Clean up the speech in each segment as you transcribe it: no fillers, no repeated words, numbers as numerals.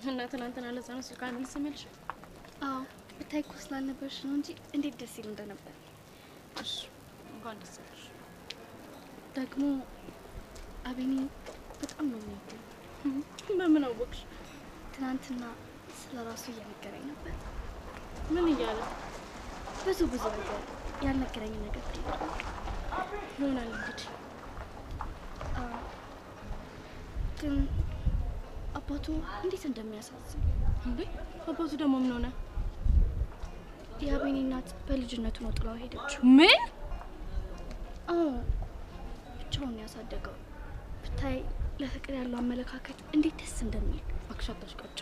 እና ትናንትና ለዛ ነው ስልክ አንስምልሽ? አዎ ብታይ እኮ ስላልነበርሽ ነው እንጂ እንዴት ደስ ይል እንደነበር። እሺ እንኳን ደስ አለሽ። ደግሞ አቤኒ በጣም ነው የሚወደው። በምን አወቅሽ? ትናንትና ስለራሱ እየነገረኝ ነበር። ምን እያለ? ብዙ ነገር ያልነገረኝ ነገር ይሆናል እንግዲህ። ግን አባቱ እንዴት እንደሚያሳዝን። እንዴ አባቱ ደግሞ ምን ሆነ? የአቤኒ እናት በልጅነቱ ነው ጥላው ሄደችው። ምን? ብቻውን ያሳደገው። ብታይ ለፍቅር ያለው አመለካከት እንዴት ደስ እንደሚል። አክሻታሽ ቀጭ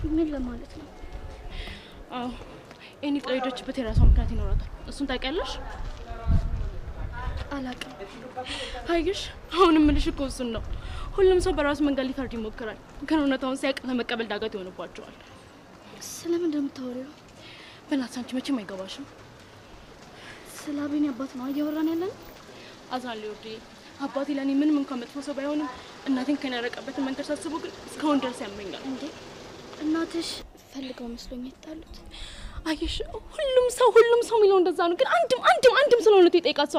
ምን ለማለት ነው? እኔ ጥሬዶችበት የራሷ ምክንያት ይኖራታል። እሱን ታውቂያለሽ? አላውቅም። አይሽ አሁንም ምልሽ እኮ እሱን ነው። ሁሉም ሰው በራሱ መንገድ ሊፈርድ ይሞክራል፣ ግን እውነታውን ሲያውቅ ለመቀበል ዳገት ይሆንባቸዋል። ስለምን እንደምታወሪው? በእናትሽ አንቺ መቼም አይገባሽም። ስለ አቤኒ አባት ነው እያወራን ያለን። አዛለሁ ወዴ አባቴ ለኔ ምንም እንኳን መጥፎ ሰው ባይሆንም እናቴን ከኔ ያረቀበትን መንገድ ሳስበው ግን እስካሁን ድረስ ያመኛል። እንዴ እናትሽ ፈልገው መስሎኝ የጣሉት? አይሽ ሁሉም ሰው የሚለው እንደዛ ነው፣ ግን አንድም ስለሆነ ይጠይቃት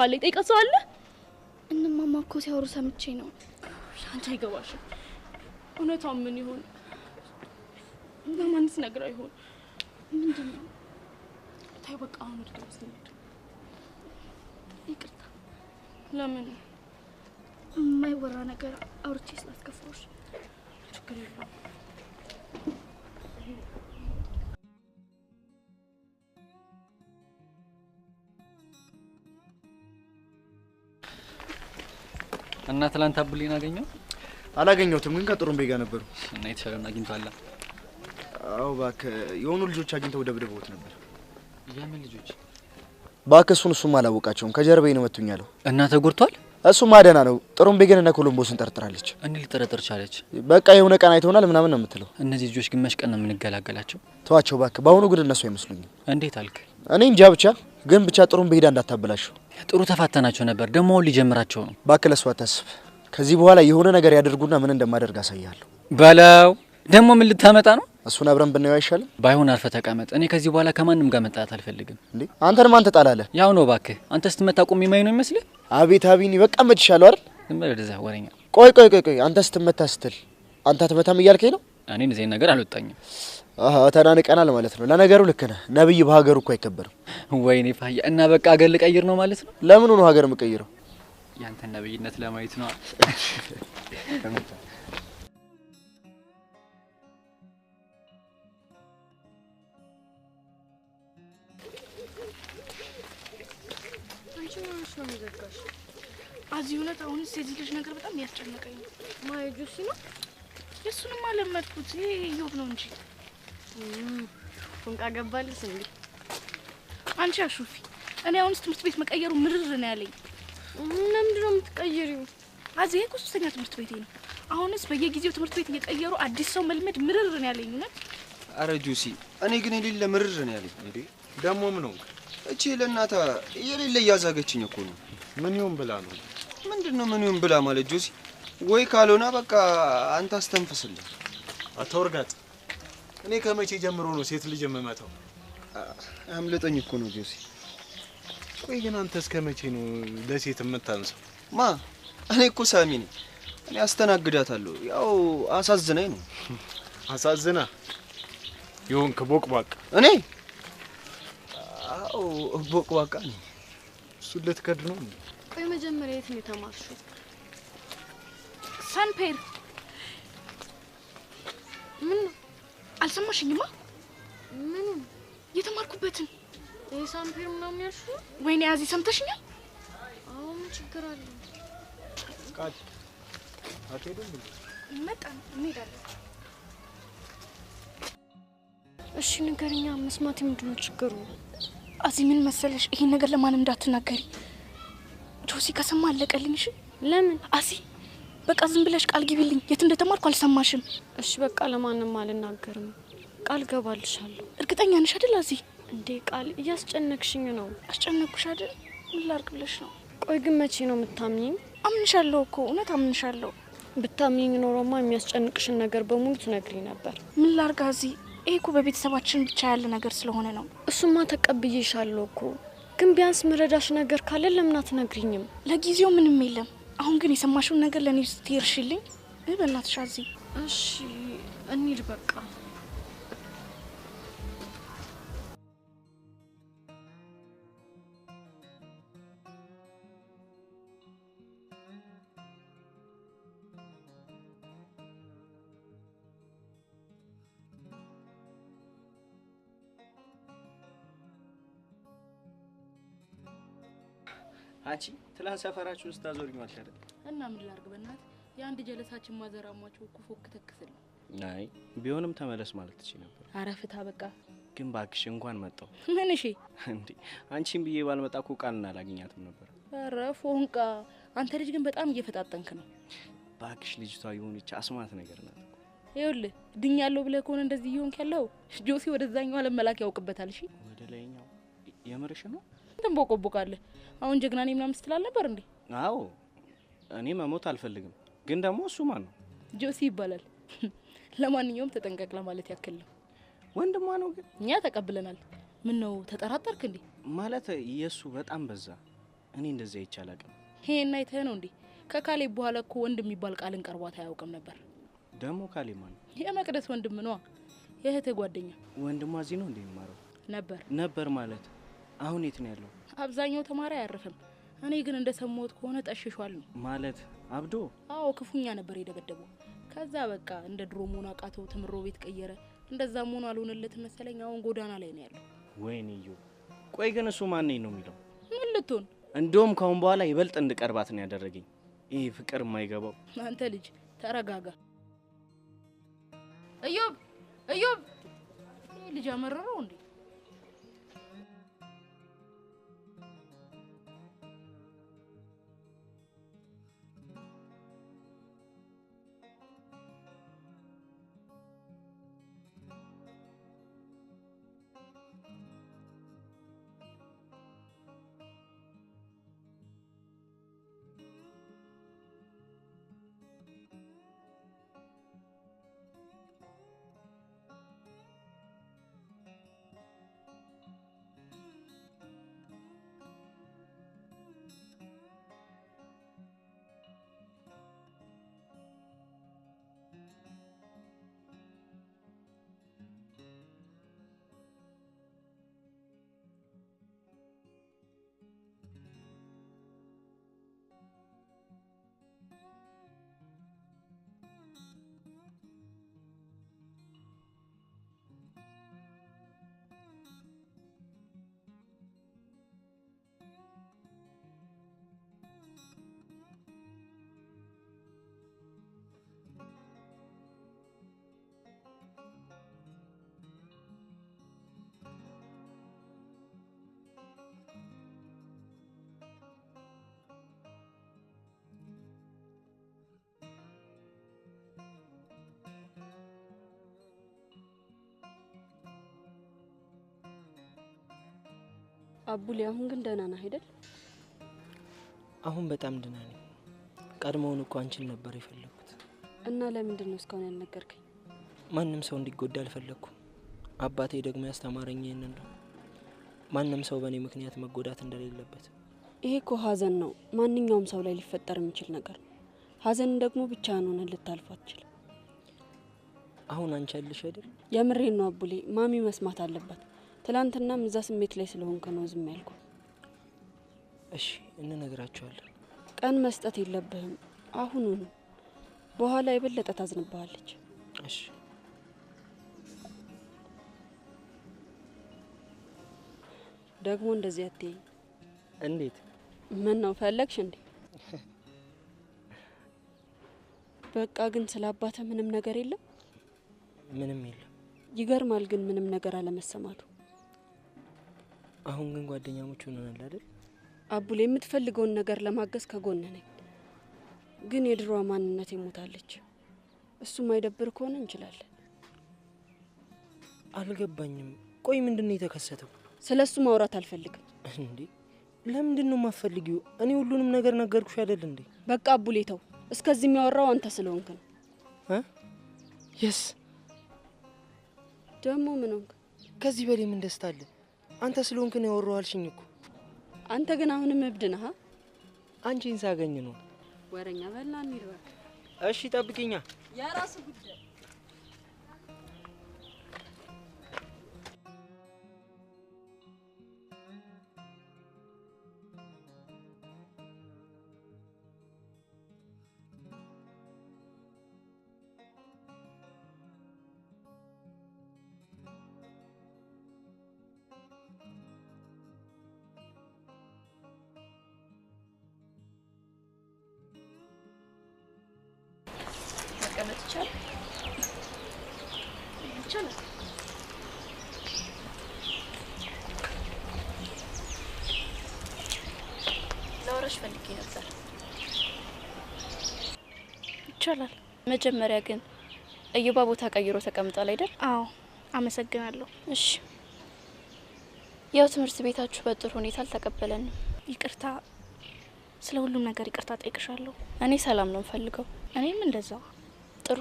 ሰው አለ። እነማማ እኮ ሲያወሩ ሰምቼ ነው። አንቺ አይገባሽም። እውነታው ምን ይሆን? ለማንስ ነግራ ይሆን? ምንድነው? ታይ በቃ አሁን ድረስ ነው። ይቅርታ። ለምን? የማይወራ ነገር አውርቼ ስላስከፋሽ። ችግር የለውም። እና ትላንት አብሊን አገኘው? አላገኘሁትም፣ ግን ከጥሩምቤ ጋር ነበሩ። እና የተሻለውን አግኝቷል? አዎ እባክህ፣ የሆኑ ልጆች አግኝተው ደብድበውት ነበር። የምን ልጆች? እባክህ እሱም አላወቃቸውም። ከጀርባዬ ነው መቱኝ ያለው። እና ተጎድቷል? እሱም አደና ነው። ጥሩምቤ ግን እነ ኮሎምቦስን ጠርጥራለች። እንዴ ልጠረጥር ቻለች? በቃ የሆነ ቀን አይተውናል ምናምን ነው የምትለው። እነዚህ ልጆች ግማሽ ቀን ነው የምንገላገላቸው። ተዋቸው እባክህ። በአሁኑ ግን እነሱ አይመስሉኝም። እንዴት አልክ? እኔ እንጃ፣ ብቻ ጥሩምቤ ሄዳ እንዳታበላሽው። ጥሩ ተፋተናቸው ነበር፣ ደግሞ አሁን ሊጀምራቸው ነው። እባክህ ለሱ አታስብ። ከዚህ በኋላ የሆነ ነገር ያደርጉና ምን እንደማደርግ አሳያለሁ። በለው። ደግሞ ምን ልታመጣ ነው? እሱን አብረን ብናየው አይሻልም? ባይሆን አርፈ ተቀመጥ። እኔ ከዚህ በኋላ ከማንም ጋር መጣላት አልፈልግም። እንዴ አንተን ማን ተጣላለ? ያው ነው እባክህ። አንተ ስትመታ ቆሜ ማይ ነው ይመስልህ? አቤት አቢኒ፣ በቃ መጥቻለሁ አይደል? ዝም በል ወደዛ ወሬኛ። ቆይ አንተ ስትመታ ስትል አንተ አትመታም እያልከኝ ነው? እኔ እንደዚህ ነገር አልወጣኝም። ተናንቀናል ማለት ነው። ለነገሩ ልክ ነህ። ነብይ በሀገሩ እኮ አይከበርም። ወይኔ ፋያ። እና በቃ ሀገር ልቀይር ነው ማለት ነው? ለምን ነው ሀገር የምቀይረው? ያንተ ነብይነት ለማየት ነው። አዚህ ሁለት አሁን እዚህ ልጅ ነገር በጣም ያስጨነቀኝ ነው። ማይጁስ ነው። የሱንም አለመድኩት። ይሄ ይሁን ነው እንጂ ፎንቃ ገባልስ እንዴ? አንቺ አሹፊ፣ እኔ አሁንስ ትምህርት ቤት መቀየሩ ምርር ነው ያለኝ። ለምንድን ነው የምትቀየሪው? አዚህ እኮ ሶስተኛ ትምህርት ቤቴ ነው። አሁንስ በየጊዜው ትምህርት ቤት እየቀየሩ አዲስ ሰው መልመድ ምርር ነው ያለኝ ነው። አረ ጁሲ፣ እኔ ግን የሌለ ምርር ነው ያለኝ። እንዴ ደሞ ምን ነው? እቺ ለናታ የሌለ ያዛገችኝ እኮ ነው። ምን ይሁን ብላ ነው? ምንድነው ምን ይሁን ብላ ማለት ጁሲ? ወይ ካልሆነ በቃ አንተ አስተንፍስልኝ። አትወርጋጥ። እኔ ከመቼ ጀምሮ ነው ሴት ልጅ የምመታው? አምልጠኝ እኮ ነው ጁሲ። ቆይ ግን አንተ እስከመቼ ነው ለሴት የምታንሰው? ማ እኔ እኮ ሳሚ ነኝ። እኔ አስተናግዳታለሁ። ያው አሳዝናኝ ነው። አሳዝና ይሁን ከቦቅባቅ እኔ አው ቦቅባቃ ነኝ። እሱ ልትከድ ነው። ቆይ መጀመሪያ የት ነው የተማርሽው? ሳንፔር። ምን አልሰማሽኝማ? ምን የተማርኩበትን ሳንፔር ምናምን ያልሽው? ወይኔ አዚ ሰምተሽኛል? አዎ ምን ችግር አለ? ቃል አትሄዱም እንዴ? መጣን እንሄዳለን። እሺ ንገሪኛ፣ መስማት ምንድነው ችግሩ? አዚ ምን መሰለሽ፣ ይሄን ነገር ለማንም እንዳትናገሪ። ጆሲ ከሰማ አለቀልኝ። እሺ? ለምን? አዚ በቃ ዝም ብለሽ ቃል ግቢልኝ። የት እንደተማርኩ አልሰማሽም? እሺ በቃ ለማንም አልናገርም። ቃል ገባልሻለሁ። እርግጠኛ ነሽ አይደል አዚ? እንዴ ቃል እያስጨነቅሽኝ ነው። አስጨነቅኩሽ አይደል? ምን ላድርግ ብለሽ ነው? ቆይ ግን መቼ ነው የምታምኚኝ? አምንሻለሁ እኮ እውነት አምንሻለሁ። ብታምኚኝ ኖሮማ የሚያስጨንቅሽን ነገር በሙሉ ትነግሪኝ ነበር። ምን ላርጋ እዚህ? ይሄ እኮ በቤተሰባችን ብቻ ያለ ነገር ስለሆነ ነው። እሱማ ተቀብዬሻለሁ እኮ፣ ግን ቢያንስ ምረዳሽ ነገር ካለ ለምን አትነግሪኝም? ለጊዜው ምንም የለም። አሁን ግን የሰማሽውን ነገር ለኔ ስትይርሽልኝ በእናትሽ አዚ። እሺ እንሂድ በቃ። አንቺ ትላንት ሰፈራችሁ ውስጥ ታዞሪኝ ማለት አይደል? እና ምን ላርግ በእናት የአንድ ጀለሳችን ማዘራማቸው እኮ ፎክ ተክስል። አይ ቢሆንም ተመለስ ማለት ትችይ ነበር። አረፍታ በቃ ግን ባክሽ እንኳን መጣው። ምን እሺ እንዴ አንቺን ብዬ ባልመጣ እኮ ቃልና አላገኛትም ነበር። ኧረ ፎንቃ አንተ ልጅ ግን በጣም እየፈጣጠንክ ነው። ባክሽ ልጅቷ የሆነች አስማት ነገር ናት። ይኸውልህ ድኛለሁ ብለህ ከሆነ እንደዚህ ይሆንክ ያለው ጆሲ ወደዛኛው ዓለም መላክ ያውቅበታል። እሺ ወደ ላይኛው የምርሽ ነው? ተንቦቆቦቃለህ። አሁን ጀግና ነኝ ምናምን ስትላል ነበር እንዴ? አዎ እኔ መሞት አልፈልግም። ግን ደግሞ እሱ ማን ነው? ጆሲ ይባላል። ለማንኛውም ተጠንቀቅ ለማለት ያክል ነው። ወንድሟ ነው ግን እኛ ተቀብለናል። ምን ነው ተጠራጠርክ እንዴ? ማለት የሱ በጣም በዛ። እኔ እንደዛ ይቻላልም። ይሄን አይተህ ነው እንዴ? ከካሌብ በኋላ እኮ ወንድ የሚባል ቃልን ቀርቧት አያውቅም ነበር። ደግሞ ካሌብ ማን ነው? የመቅደስ ወንድም ነው። የእህትህ ጓደኛ። ወንድሟ እዚህ ነው እንዴ የሚማረው? ነበር ማለት አሁን የት ነው ያለው? አብዛኛው ተማሪ አያርፍም። እኔ ግን እንደሰማሁት ከሆነ ጠሽሿል ነው ማለት አብዶ። አዎ ክፉኛ ነበር የደበደበው። ከዛ በቃ እንደ ድሮ መሆን አቃተው። ትምሮ ቤት ቀየረ። እንደዛ መሆን አልሆነለት መሰለኝ። አሁን ጎዳና ላይ ነው ያለው። ወይኔዮ ቆይ ግን እሱ ማን ነው የሚለው? ምን ልትሆን? እንደውም ካሁን በኋላ ይበልጥ እንድቀርባት ነው ያደረገኝ። ይሄ ፍቅር የማይገባው። አንተ ልጅ ተረጋጋ። እዮብ ይሄ ልጅ አመረረው እንዴ? አቡሌ አሁን ግን ደህና ነህ አይደል? አሁን በጣም ደህና ነኝ። ቀድሞውን እኮ አንቺን ነበር የፈለኩት። እና ለምንድን ነው እስካሁን ያልነገርከኝ? ማንም ሰው እንዲጎዳ አልፈለኩም። አባቴ ደግሞ ያስተማረኝ ይሄንን ነው። ማንም ሰው በእኔ ምክንያት መጎዳት እንደሌለበት። ይሄ እኮ ሀዘን ነው። ማንኛውም ሰው ላይ ሊፈጠር የሚችል ነገር ነው። ሀዘን ደግሞ ብቻህን ሆነህ ልታልፈው አትችልም። አሁን አንቺ ያለሽ አይደል? የምሬን ነው አቡሌ። ማሚ መስማት አለባት። ትላንትናም እዛ ስሜት ላይ ስለሆንክ ነው ዝም ያልኩ። እሺ እንነግራቸዋለን። ቀን መስጠት የለብህም። አሁኑኑ፣ በኋላ የበለጠ ታዝንብሃለች። እሺ ደግሞ እንደዚህ አትይ። እንዴት? ምን ነው ፈለግሽ እንዴ? በቃ ግን ስለ አባተ ምንም ነገር የለም? ምንም የለም። ይገርማል ግን ምንም ነገር አለመሰማቱ። አሁን ግን ጓደኛሞች ሆነናል አይደል? አቡሌ የምትፈልገውን ነገር ለማገዝ ከጎን ነኝ። ግን የድሮዋ ማንነት ይሞታለች። እሱ ማይደብር ከሆነ እንችላለን። አልገባኝም። ቆይ ምንድነው የተከሰተው? ስለሱ ማውራት አልፈልግም። እንዴ ለምንድነው የማትፈልጊው? እኔ ሁሉንም ነገር ነገርኩሽ አይደል እንዴ? በቃ አቡሌ ተው። እስከዚህ የሚያወራው አንተ ስለሆንክ ነው። የስ ደግሞ ምን ሆንክ? ከዚህ በላይ ምን ደስታ አለ? አንተ ስለሆንክ ነው ያወራው አልሽኝ እኮ። አንተ ግን አሁንም እብድ ነህ። አንቺን ሳገኝ ነው። ወረኛ በልና እንሂድ እባክህ። እሺ ጠብቂኛ። የራስ ጉዳይ። መቀመጥ ይቻላል? ይቻላል። ላወራሽ ፈልጌ ነበር። ይቻላል። መጀመሪያ ግን እዩባ ቦታ ቀይሮ ተቀምጧል አይደል? አዎ፣ አመሰግናለሁ። እሺ። ያው ትምህርት ቤታችሁ በጥሩ ሁኔታ አልተቀበለንም። ይቅርታ፣ ስለ ሁሉም ነገር ይቅርታ ጠይቅሻለሁ። እኔ ሰላም ነው ፈልገው። እኔም እንደዛው። ጥሩ።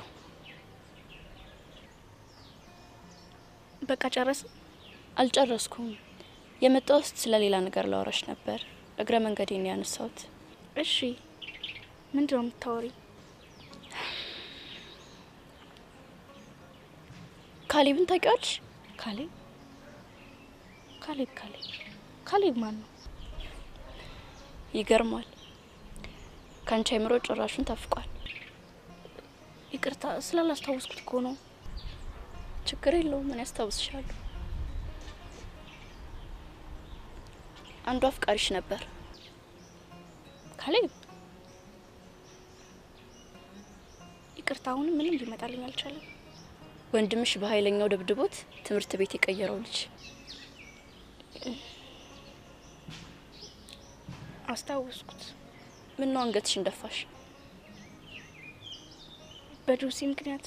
በቃ ጨረስ? አልጨረስኩም። የመጣሁት ስለ ሌላ ነገር ላወራሽ ነበር። እግረ መንገዴን ያነሳሁት። እሺ፣ ምንድነው የምታወሪ? ካሌብን ታውቂዋለሽ? ካሌብ ካሌብ ማን ነው? ይገርማል። ካንቺ አይምሮ ጭራሹን ተፍቋል። ይቅርታ ስላላስታወስኩት እኮ ነው። ችግር የለውም፣ ምን ያስታውስሻል? አንዱ አፍቃሪሽ ነበር። ካሌብ? ይቅርታ አሁንም ምንም ሊመጣልኝ አልቻለም። ወንድምሽ በኃይለኛው ደብድቦት ትምህርት ቤት የቀየረው ልጅ። አስታወስኩት። ምን ነው አንገትሽን ደፋሽ? በጆሲ ምክንያት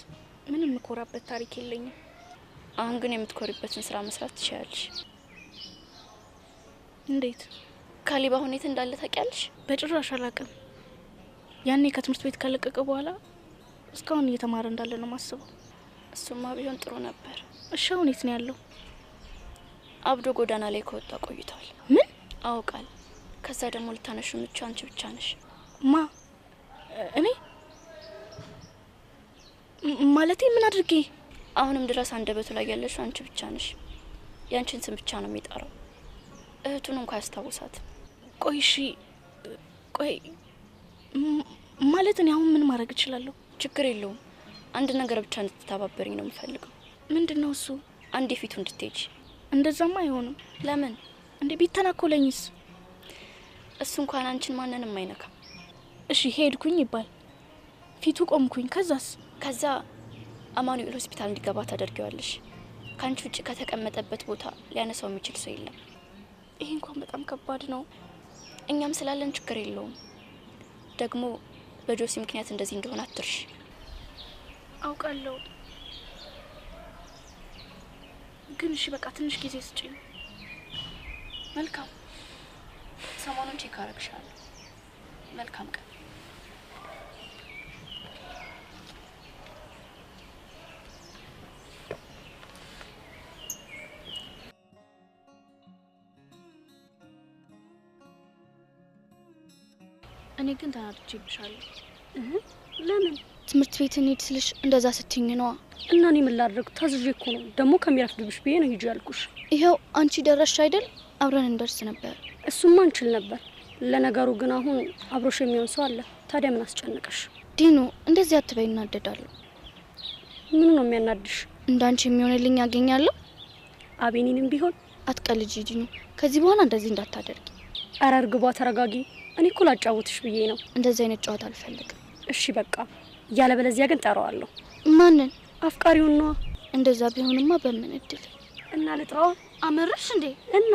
ምንም የምኮራበት ታሪክ የለኝም። አሁን ግን የምትኮሪበትን ስራ መስራት ትችያለሽ። እንዴት? ካሌብ አሁን የት እንዳለ ታውቂያለሽ? በጭራሽ አላውቅም። ያኔ ከትምህርት ቤት ከለቀቀ በኋላ እስካሁን እየተማረ እንዳለ ነው ማስበው። እሱማ ቢሆን ጥሩ ነበር። እሺ አሁን የት ነው ያለው? አብዶ ጎዳና ላይ ከወጣ ቆይቷል። ምን? አውቃል። ከዛ ደግሞ ልታነሹ ምቹ አንቺ ብቻ ነሽ። ማ? እኔ ማለቴ ምን አድርጌ? አሁንም ድረስ አንደበቱ ላይ ያለሽው አንቺ ብቻ ነሽ። ያንቺን ስም ብቻ ነው የሚጠራው። እህቱን እንኳን ያስታውሳት። ቆይ እሺ፣ ቆይ ማለት እኔ አሁን ምን ማድረግ እችላለሁ? ችግር የለውም። አንድ ነገር ብቻ እንድትተባበሪኝ ነው የምፈልገው። ምንድነው እሱ? አንዴ ፊቱ እንድትሄጂ። እንደዛማ አይሆንም። ለምን? እንዴ ቢተናኮለኝስ? እሱ እንኳን አንቺን ማንንም አይነካም። እሺ ሄድኩኝ ይባል፣ ፊቱ ቆምኩኝ፣ ከዛስ? ከዛ አማኑኤል ሆስፒታል እንዲገባ ታደርጊዋለሽ። ካንቺ ውጭ ከተቀመጠበት ቦታ ሊያነሳው የሚችል ሰው የለም። ይሄ እንኳን በጣም ከባድ ነው። እኛም ስላለን ችግር የለውም። ደግሞ በጆሲ ምክንያት እንደዚህ እንደሆነ አትርሽ። አውቃለሁ፣ ግን እሺ በቃ ትንሽ ጊዜ ስጪኝ። መልካም። ሰሞኑን ቼክ አረግሻለሁ። መልካም ቀን። እኔ ግን ተናድጄብሻለሁ። ለምን? ትምህርት ቤት እንሂድ ስልሽ እንደዛ ስትይኝ ነዋ። እና እኔ ምን ላድርግ? ታዝዤ እኮ ነው። ደግሞ ከሚረፍድብሽ ብዬ ነው ሂጂ ያልኩሽ። ይኸው አንቺ ደረስሽ አይደል? አብረን እንደርስ ነበር። እሱማ እንችል ነበር። ለነገሩ ግን አሁን አብሮሽ የሚሆን ሰው አለ። ታዲያ ምን አስጨነቀሽ? ዲኑ እንደዚህ አትበይ፣ እናደዳለሁ። ምን ነው የሚያናድሽ? እንዳንቺ የሚሆንልኝ ያገኛለሁ። አቤኒንም ቢሆን አትቀልጂ ዲኑ፣ ከዚህ በኋላ እንደዚህ እንዳታደርጊ። ኧረ እርግቧ ተረጋጊ። እኔ እኮ ላጫውትሽ ብዬ ነው። እንደዚህ አይነት ጨዋታ አልፈልግም። እሺ በቃ፣ ያለበለዚያ ግን ጠራዋለሁ። ማንን? አፍቃሪውን ነዋ። እንደዛ ቢሆንማ በምን እድል እና ልጥራዋ? አመረሽ እንዴ? እና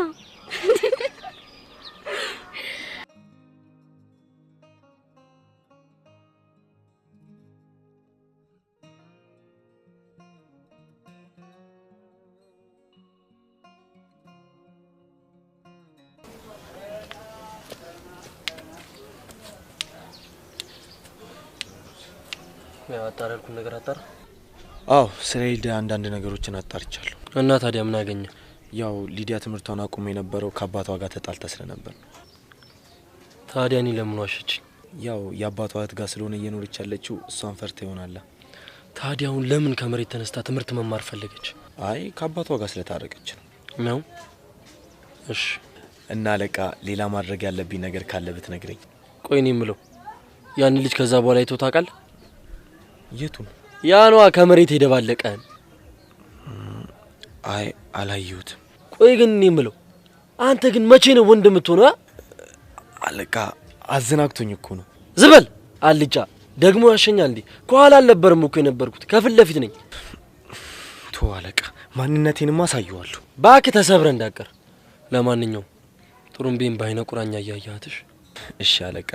ያው አጣራልኩ ነገር አጣራ? አዎ ስለ ሊዲያ አንዳንድ ነገሮችን አጣርቻለሁ። እና ታዲያ ምን አገኘ? ያው ሊዲያ ትምህርቷን አቁሞ የነበረው ከአባቷ ጋር ተጣልታ ስለነበር። ታዲያ እኔ ለምን ዋሸች? ያው የአባቷ እህት ጋር ስለሆነ እየኖረች ያለችው እሷን ፈርታ ይሆናል። ታዲያ አሁን ለምን ከመሬት ተነስታ ትምህርት መማር ፈለገች? አይ ከአባቷ ጋር ስለታረቀች ነው። እሺ እና አለቃ ሌላ ማድረግ ያለብኝ ነገር ካለ ብትነግረኝ። ቆይ እኔ የምለው ያን ልጅ ከዛ በኋላ አይቶ ታውቃለህ? የቱን? ያኗ ከመሬት የደባለቀ። አይ አላየሁትም። ቆይ ግን እኔ የምለው አንተ ግን መቼ ነው ወንድ የምትሆነው? አለቃ አዘናግቶኝ እኮ ነው። ዝበል አልጫ ደግሞ ያሸኛል እንዴ? ከኋላ አልነበርም እኮ የነበርኩት ከፊት ለፊት ነኝ። ቶ አለቃ ማንነቴንም አሳየዋለሁ። ባክ ተሰብረ እንዳቀር። ለማንኛውም ጥሩምቤን ባይነ ቁራኛ ያያያትሽ። እሺ አለቃ።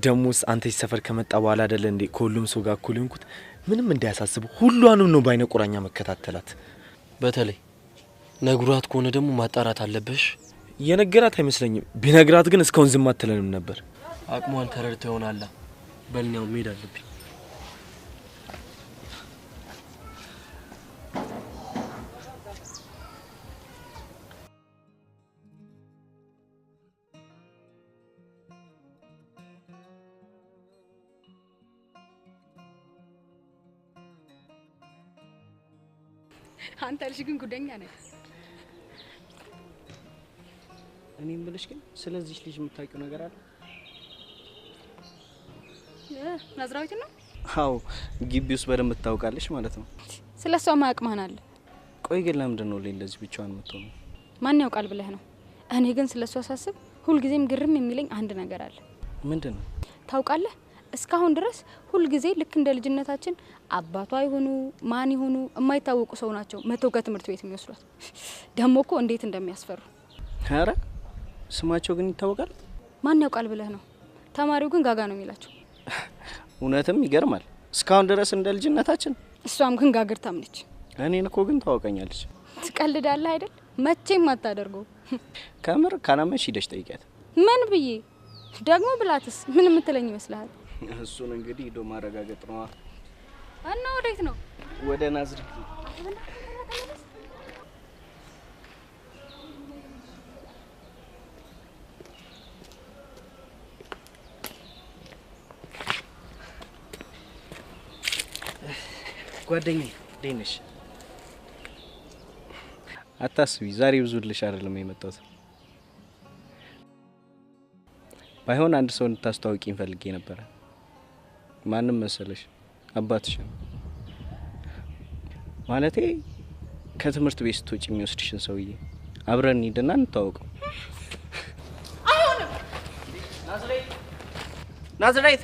ደሞስ አንተ ሰፈር ከመጣ በኋላ አይደለ እንዴ ከሁሉም ሰው ጋር እኩል ሆንኩት? ምንም እንዳያሳስብ ሁሉንም ነው ባይነ ቁራኛ መከታተላት። በተለይ ነግሯት ከሆነ ደግሞ ማጣራት አለበሽ። የነገራት አይመስለኝም። ቢነግራት ግን እስካሁን ዝም አትለንም ነበር። አቅሟን ተረድቶ ይሆናል። በልኛው መሄድ አለብኝ። አንተ ልጅ ግን ጉደኛ ነህ። እኔም ብለሽ ግን ስለዚህ ልጅ የምታውቂው ነገር አለ? ናዝራዊት ነው? አዎ ግቢ ውስጥ በደንብ ታውቃለሽ ማለት ነው። ስለሷ ማያውቅ ማን አለ? ቆይ ግን ለምንድን ነው እንደዚህ ብቻዋን የምትሆነው? ማን ያውቃል ብለህ ነው? እኔ ግን ስለሷ ሳስብ ሁልጊዜም ግርም የሚለኝ አንድ ነገር አለ። ምንድነው? ታውቃለህ? እስካሁን ድረስ ሁልጊዜ ልክ እንደ ልጅነታችን አባቷ ይሁኑ ማን ይሁኑ የማይታወቁ ሰው ናቸው መተው ከትምህርት ቤት የሚወስዷት። ደሞ እኮ እንዴት እንደሚያስፈሩ። ኧረ ስማቸው ግን ይታወቃል? ማን ያውቃል ብለህ ነው? ተማሪው ግን ጋጋ ነው የሚላቸው። እውነትም ይገርማል። እስካሁን ድረስ እንደ ልጅነታችን። እሷም ግን ጋግርታም ነች። እኔን እኮ ግን ታውቀኛለች። ትቀልዳለህ አይደል? መቼም አታደርገው። ከምር ካናመሽ ሂደሽ ጠይቂያት። ምን ብዬ ደግሞ ብላትስ ምን የምትለኝ ይመስልሃል? እሱን እንግዲህ ሄዶ ማረጋገጥ ነው። እና ወዴት ነው? ወደ ናዝሬት። ጓደኛዬ እንዴት ነሽ? አታስቢ፣ ዛሬ ብዙ ልሽ አይደለም የመጣሁት። ባይሆን አንድ ሰው እንድታስተዋውቂኝ ፈልጌ ነበር። ማንም መሰለሽ? አባትሽ ነው። ማለቴ ከትምህርት ቤት ስትወጪ የሚወስድሽን ሰውዬ አብረን እንሂድና እንተዋወቀው። አይሆንም። ናዝሬት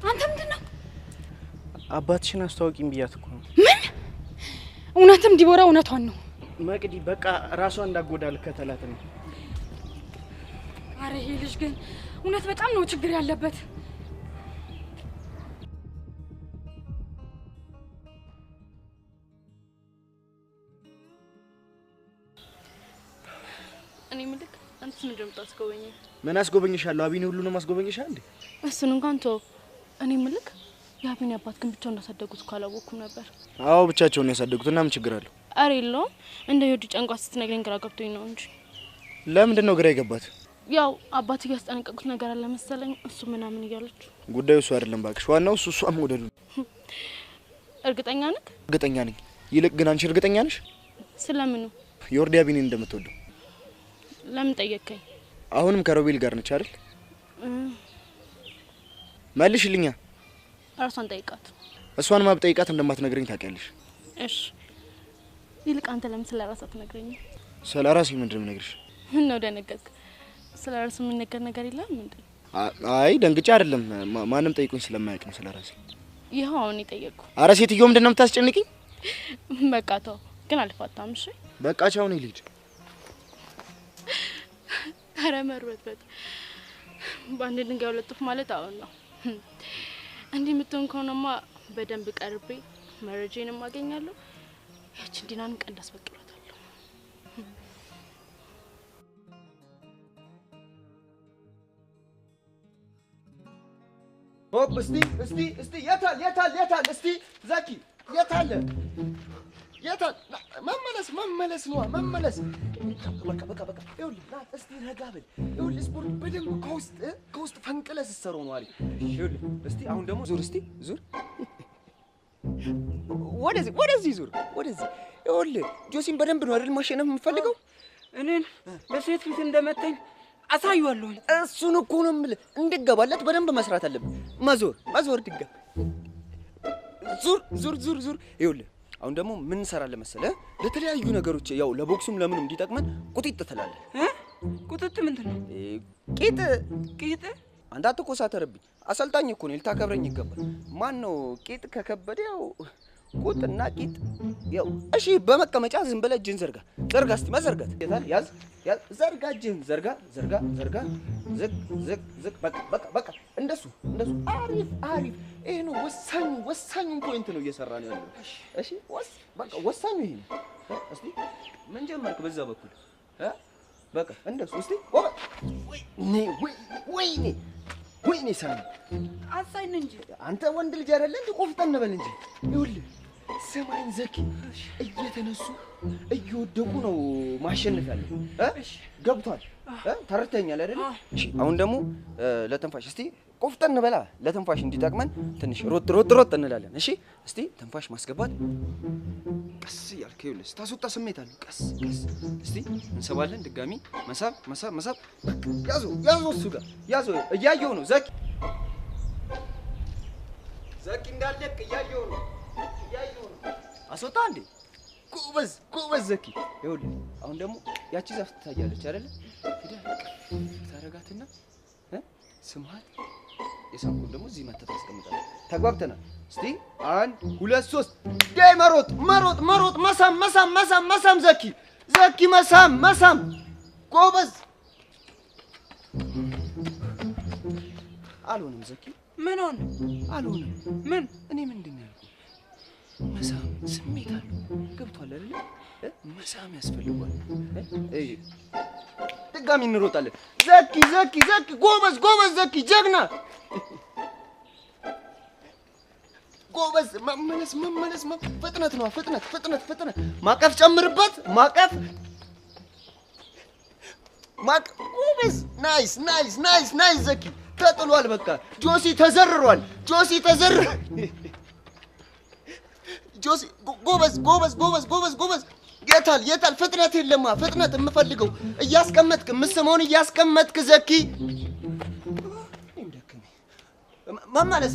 አንተ ምንድነው? አባትሽን አስተዋውቂኝ ብያት እኮ ነው። ምን? እውነትም ዲቦራ እውነቷን ነው። መቅዲ በቃ ራሷን እንዳጎዳ ልከተላት ነው። አረ ይሄ ልጅ ግን እውነት በጣም ነው ችግር ያለበት። እኔ ምልክ አንተስ ምን እንደምታስጎበኝ? ምን አስጎበኝሻለሁ? አቢኔ ሁሉንም አስጎበኝሻል እንዴ? እሱን እንኳን ተው። እኔ ምልክ የአቢኔ አባት ግን ብቻው እንዳሳደጉት ካላወኩም ነበር። አዎ ብቻቸውን ያሳደጉትና ምን ችግር አለው? አረ የለውም። እንደ ዮዲ ጨንቋት ስትነግረኝ ግራ ገብቶኝ ነው እንጂ። ለምንድን ነው ግራ የገባት? ያው አባት ያስጠነቀቁት ነገር አለ መሰለኝ እሱ ምናምን እያለች። ጉዳዩ እሱ አይደለም ባክሽ፣ ዋናው እሷ መውደዱ። እርግጠኛ ነህ? እርግጠኛ ነኝ። ይልቅ ግን አንቺ እርግጠኛ ነሽ? ስለምኑ? ዮርዲ አቢኔን እንደምትወደው። ለምን ጠየቀኝ? አሁንም ከሮቤል ጋር ነች አይደል? መልሽልኛ። ራሷን ጠይቃት። እሷን ማብጠይቃት እንደማትነግረኝ ታውቂያለሽ። እሺ ይልቅ አንተ ለምን ስለ ራስህ አትነግረኝም? ስለ ራሴ ምንድን ነው የምነግርሽ? ምን ነው ደነገጥክ? ስለ ራስህ የሚነገር ነገር የለም እንዴ? አይ ደንግጬ አይደለም፣ ማንም ጠይቆኝ ስለማያውቅ ነው ስለ ራሴ። ይኸው አሁን የጠየቅኩ። አረ ሴትዮ ምንድን ነው የምታስጨንቂኝ? በቃ ተው፣ ግን አልፋታም። እሺ በቃ ቻው፣ እኔ ልሂድ። አረ መርበትበት በአንድ ድንጋይ ሁለት ወፍ ማለት አሁን ነው። እንዲህ የምትሆን ከሆነማ በደንብ ቀርቤ መረጃዬንም አገኛለሁ። ያችን ዲናን ቀንድ አስበቅላታለሁ። ሆፕ እስቲ የታል እስቲ ዘኪ የታለ መመለስ ነው መመለስ። በቃ ይኸውልህ ና እስቲ ረጋ በል። ይኸውልህ ስፖርት በደንብ ከውስጥ ፈንቅለህ ስትሰራው ነው አሪፍ። ይኸውልህ እስቲ አሁን ደግሞ ዙር ወደዚህ ዙር ወደዚህ። ይኸውልህ ጆሲን በደንብ ነው አይደል ማሸነፍ የምፈልገው? እኔን በሴት ፊት እንደመታኝ አሳዩዋለሁ። እሱን እኮ ነው የምልህ። እንድገባለት በደንብ መስራት አለብን። መዞር ድጋ ዙር። ይኸውልህ አሁን ደግሞ ምን እንሰራለን መሰለህ? ለተለያዩ ነገሮች ያው ለቦክሱም ለምንም እንዲጠቅመን ቁጢጥ ትላለህ። ቁጥጥ ምንድን ነው? ቂጥ አንተ አትኮሳተርብኝ። አሰልጣኝ እኮ ነው፣ ልታከብረኝ ይገባል። ማን ነው ቂጥ ከከበደ ያው ቁጥና ቂጥ ያው እሺ። በመቀመጫ ዝም ብለህ እጅህን ዘርጋ እስቲ መዘርጋት የታል? ያዝ ዘርጋ፣ እጅህን ዘርጋ። ዝቅ በቃ እንደሱ አሪፍ። ይሄ ነው ወሳኙ ፖይንት ነው እየሰራ ነው ያለው። እሺ በቃ ወሳኙ ይሄ ነው። እስቲ ምን ጀመርክ በዛ በኩል? በቃ እንደሱ እስቲ ወይኔ ሳሚ አሳይን እንጂ አንተ ወንድ ልጅ አይደለ እንዴ? ቆፍጠን በል እንጂ። ይኸውልህ ሰማይን ዘኪ እየተነሱ እየወደቁ ነው ማሸነፍ ያለው። ገብቷል? ተረድተኛል አይደል? እሺ አሁን ደግሞ ለተንፋሽ እስቲ ቆፍጠን በላ። ለተንፋሽ እንዲጠቅመን ትንሽ ሮጥ እንላለን። እሺ እስቲ ተንፋሽ ማስገባት ቀስ ያልክ። ይኸውልህ ስታስወጣ ስሜት አለው። ቀስ እስቲ እንሰባለን። ድጋሚ መሳብ። በቃ ያዘው እሱ ጋር ያዘው። እያየው ነው ዘኪ እንዳለቅ እያየው ነው። አስወጣ እንዴ! ጎበዝ ዘኪ። ይኸውልህ አሁን ደግሞ ያቺ ዛፍ ትታያለች አይደለ? ሄደህ ታረጋትና ስምሃት የሳምኩን ደግሞ እዚህ መተህ ታስቀምጣለህ። ተግባብተናል? እስቲ 1 2 3 ዳይ መሮጥ መሳም ዘኪ መሳም ጎበዝ። አልሆነም ዘኪ። ምን ሆነ? አልሆነም። ምን? እኔ ምንድን ነው ያልኩህ? መሳም ስሜት አለው። ገብቶሃል አይደል? መሳም ያስፈልጋል። ድጋሚ እንሮጣለን። ዘኪ ጎበዝ ዘኪ ጀግና ጎበዝ። መመለስ ፍጥነት ነው። ፍጥነት ማቀፍ ጨምርበት። ማቀፍ ጎበዝ። ናይስ ዘኪ። ተጥሏል። በቃ ጆሲ ተዘርሯል። ጆሲ ጎበዝ። የታል? ፍጥነት የለማ። ፍጥነት የምፈልገው እያስቀመጥክ የምስመውን እያስቀመጥክ ዘኪ። መመለስ።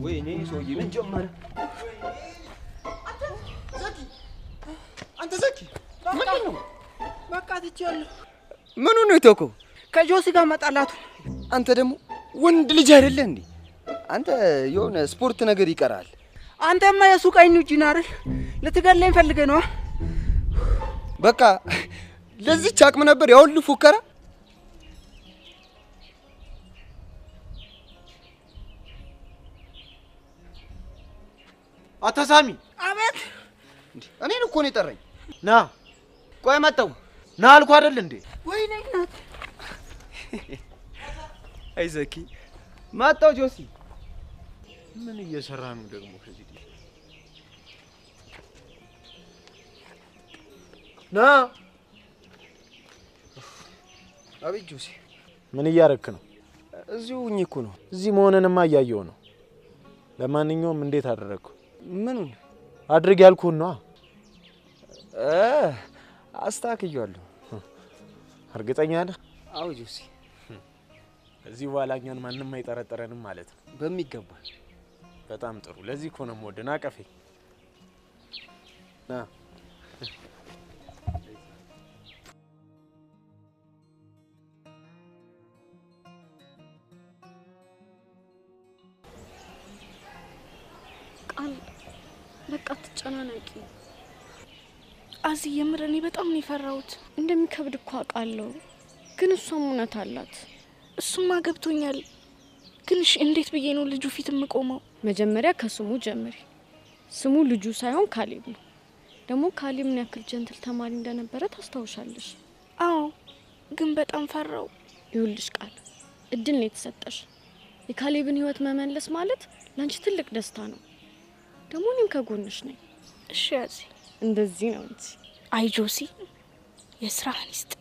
ወይኔ ሰውዬ ምን ጀመረ? አንተ ዘኪ ምንድን ነው? በቃ ትቼዋለሁ። ምኑ ነው የተውከው? ከጆሲ ጋር መጣላቱ። አንተ ደግሞ ወንድ ልጅ አይደለ እንዴ? አንተ የሆነ ስፖርት ነገር ይቀራል። አንተማ የሱቅ አይኑ ጂና አይደል? ልትገለኝ ፈልገህ ነው? በቃ ለዚህች አቅም ነበር ያ ሁሉ ፉከራ። አቶ ሳሚ። አቤት። እኔን እኮ ነው የጠራኝ። ና ቆይ መጣሁ። ና አልኩህ አይደል እንዴ? ወይኔ እናት። አይ ዘኪ መጣሁ። ጆሲ ምን እየሰራ ነው ደግሞ ከዚህ? ና። አቤት ጆሲ። ምን እያረክ ነው? እዚሁ ሁኜ እኮ ነው። እዚህ መሆንንማ እያየሁ ነው። ለማንኛውም እንዴት አደረግኩ? ምኑን አድርግ ያልኩህን ነዋ። አስተካክያለሁ። እርግጠኛ ነህ? አዎ ጆሲ። እዚህ በኋላ እኛን ማንም አይጠረጥረንም ማለት ነው? በሚገባ። በጣም ጥሩ። ለዚህ እኮ ነው የምወድህ። ና ቀፌ ና። ቃል በቃ ትጨናነቂ። አዚ የምር እኔ በጣም ነው የፈራሁት። እንደሚከብድ እኮ አውቃለሁ፣ ግን እሷም እውነት አላት። እሱማ ገብቶኛል፣ ግን እሺ እንዴት ብዬ ነው ልጁ ፊት የምቆመው? መጀመሪያ ከስሙ ጀምሪ። ስሙ ልጁ ሳይሆን ካሌብ ነው። ደግሞ ካሌብ ምን ያክል ጀንትል ተማሪ እንደነበረ ታስታውሻለሽ? አዎ፣ ግን በጣም ፈራው። ይኸውልሽ ቃል፣ እድል ነው የተሰጠሽ። የካሌብን ህይወት መመለስ ማለት ላንቺ ትልቅ ደስታ ነው። ደግሞ እኔም ከጎንሽ ነኝ። እሺ ያዚ እንደዚህ ነው እንጂ። አይ ጆሲ የስራህን ይስጥ።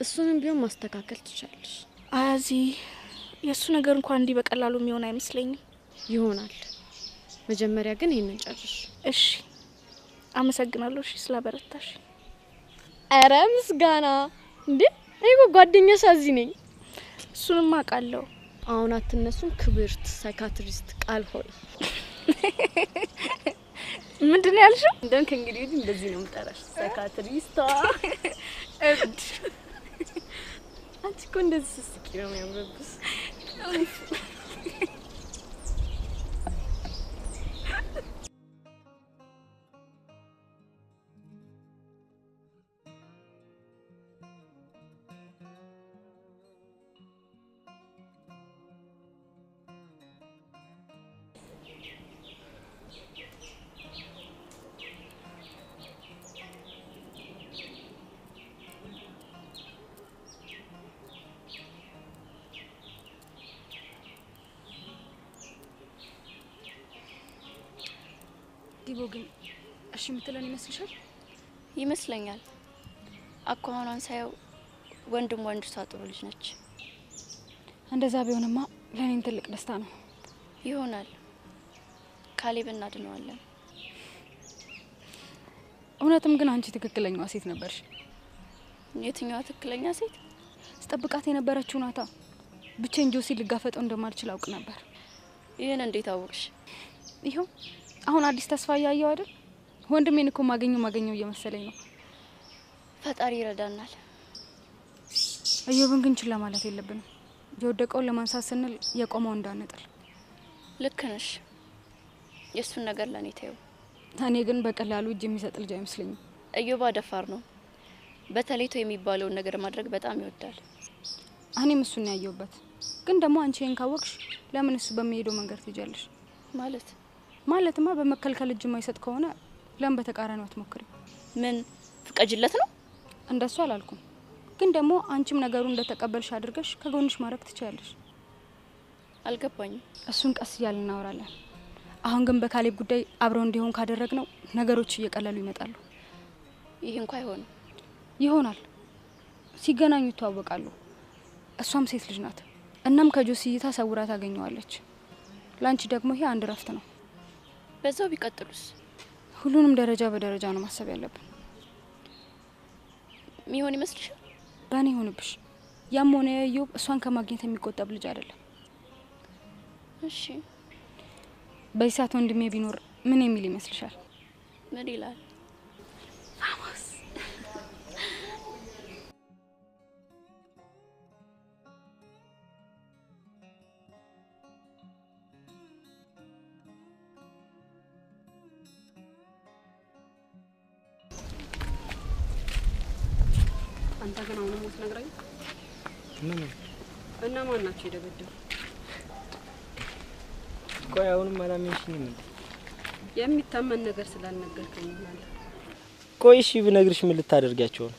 እሱንም ቢሆን ማስተካከል ትችላለሽ። አያዚ የእሱ ነገር እንኳን እንዲህ በቀላሉ የሚሆን አይመስለኝም። ይሆናል። መጀመሪያ ግን ይሄንን ጨርሽ። እሺ አመሰግናለሁ። እሺ ስላበረታሽ። አረ ምስጋና እንዴ! እኔ ጓደኛሽ አዚ ነኝ። እሱንም አውቃለሁ። አሁን አትነሱም። ክብርት ሳይካትሪስት ቃል ሆይ ምንድን ነው ያልሽው? እንደን ከእንግዲህ እንደዚህ ነው የምጠራሽ፣ ሳይካትሪስቷ። አንቺ እኮ እንደዚህ ስትስቂ ነው የሚያምርብሽ። ዲቦ ግን እሺ የምትለን ይመስልሻል? ይመስለኛል። አኳኋኗን ሳየው ወንድም ወንድ ሳጥሩ ልጅ ነች። እንደዛ ቢሆንማ ለኔም ትልቅ ደስታ ነው። ይሆናል። ካሌብ እናድነዋለን። እውነትም ግን አንቺ ትክክለኛዋ ሴት ነበርሽ። የትኛዋ ትክክለኛ ሴት? ስጠብቃት የነበረችው ናታ። ብቻዬን ጆሲ ልጋፈጠው እንደማልችል አውቅ ነበር። ይሄን እንዴት አወቅሽ? ይኸው አሁን አዲስ ተስፋ እያየሁ አይደል? ወንድሜን እኮ ማገኘው እየመሰለኝ ነው። ፈጣሪ ይረዳናል። እዮብን ግን ችላ ማለት የለብንም። የወደቀውን ለማንሳት ስንል የቆመው እንዳንጥል። ልክ ነሽ። የሱን ነገር ለኔ ተይው። እኔ ግን በቀላሉ እጅ የሚሰጥ ልጅ አይመስለኝም። እዮብ ደፋር ነው። በተለይ ተው የሚባለውን ነገር ማድረግ በጣም ይወዳል። እኔም እሱን ያየሁበት። ግን ደግሞ አንቺ ይሄን ካወቅሽ ለምን እሱ በሚሄደው መንገድ ትሄጃለሽ? ማለትማ በመከልከል እጅ የማይሰጥ ከሆነ ለምን በተቃራኒው አትሞክሪ? ምን ፍቀጅለት ነው? እንደሱ አላልኩም። ግን ደግሞ አንቺም ነገሩን እንደተቀበልሽ አድርገሽ ከጎንሽ ማድረግ ትችያለሽ። አልገባኝም። እሱን ቀስ እያልን እናወራለን። አሁን ግን በካሌብ ጉዳይ አብረው እንዲሆን ካደረግነው ነገሮች እየቀለሉ ይመጣሉ። ይሄ እንኳን አይሆንም። ይሆናል። ሲገናኙ ይተዋወቃሉ። እሷም ሴት ልጅ ናት። እናም ከጆሲ እይታ ሰውራ ታገኘዋለች። ላንቺ ደግሞ ይሄ አንድ ረፍት ነው። በዛው ቢቀጥሉስ? ሁሉንም ደረጃ በደረጃ ነው ማሰብ ያለብን። ሚሆን ይመስልሻል? ባኔ ሆነብሽ። ያም ሆነ እዮብ እሷን ከማግኘት የሚቆጠብ ልጅ አይደለም። እሺ በዚህ ሰዓት ወንድሜ ቢኖር ምን የሚል ይመስልሻል? ምን ይላል? ቫሞስ አንተ ግን አሁን ሞት ነግረኝ። ምን እና ማን ናቸው የደበደቡ? ቆይ አሁንም አላመንሽኝም እንዴ? የሚታመን ነገር ስላልነገርከኝ ማለት። ቆይ እሺ ብነግርሽ ምን ልታደርጊያቸው ነው?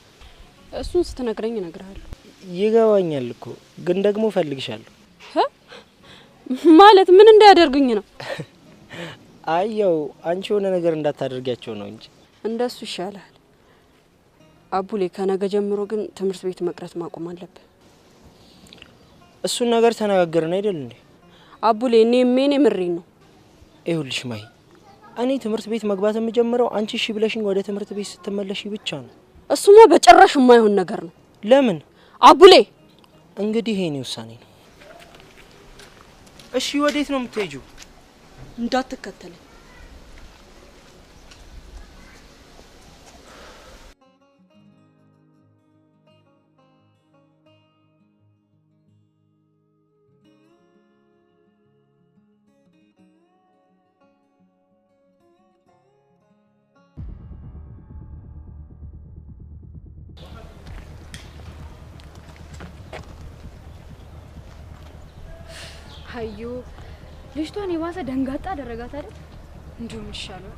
እሱን ስትነግረኝ እነግርሃለሁ። ይገባኛል እኮ ግን ደግሞ ፈልግሻለሁ። ማለት ምን እንዳያደርጉኝ ነው? አየው አንቺ የሆነ ነገር እንዳታደርጊያቸው ነው እንጂ። እንደሱ ይሻላል። አቡሌ ከነገ ጀምሮ ግን ትምህርት ቤት መቅረት ማቆም አለበት። እሱን ነገር ተነጋገርን አይደል እንዴ? አቡሌ እኔ ምን ምሪ ነው? ይኸውልሽ ማይ እኔ ትምህርት ቤት መግባት የምጀምረው አንቺ እሺ ብለሽኝ ወደ ትምህርት ቤት ስትመለሺ ብቻ ነው። እሱማ በጭራሽ የማይሆን ነገር ነው። ለምን? አቡሌ እንግዲህ ይሄኔ ውሳኔ ነው። እሺ ወዴት ነው የምትሄጂው? እንዳትከተለኝ። አዩ ልጅቷን የባሰ ደንጋጣ አደረጋት አይደል? እንዲሁም ይሻላል።